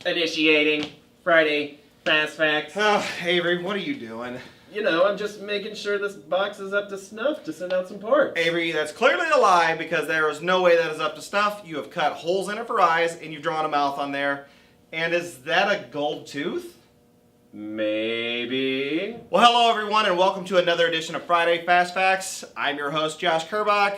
Initiating Friday Fast Facts. Oh, Avery, what are you doing? You know, I'm just making sure this box is up to snuff to send out some parts. Avery, that's clearly a lie because there is no way that is up to snuff. You have cut holes in it for eyes and you've drawn a mouth on there. And is that a gold tooth? Maybe. Well, hello everyone and welcome to another edition of Friday Fast Facts. I'm your host, Josh Kerbach.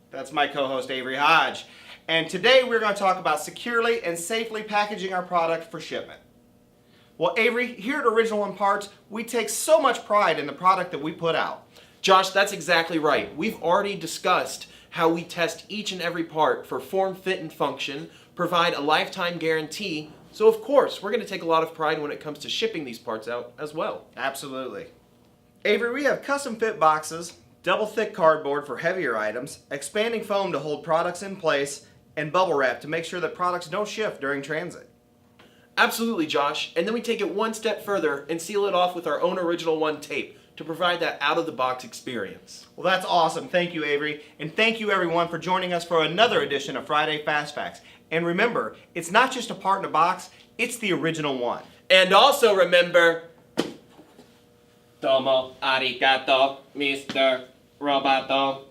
That's my co-host, Avery Hodge. And today we're going to talk about securely and safely packaging our product for shipment. Well, Avery, here at Original One Parts, we take so much pride in the product that we put out. Josh, that's exactly right. We've already discussed how we test each and every part for form, fit, and function, provide a lifetime guarantee, so of course, we're going to take a lot of pride when it comes to shipping these parts out as well. Absolutely. Avery, we have custom fit boxes, double thick cardboard for heavier items, expanding foam to hold products in place, and bubble wrap to make sure that products don't shift during transit. Absolutely, Josh. And then we take it one step further and seal it off with our own Original One tape to provide that out-of-the-box experience. Well, that's awesome. Thank you, Avery. And thank you, everyone, for joining us for another edition of Friday Fast Facts. And remember, it's not just a part in a box, it's the original one. And also remember, domo arigato, Mr. Roboto.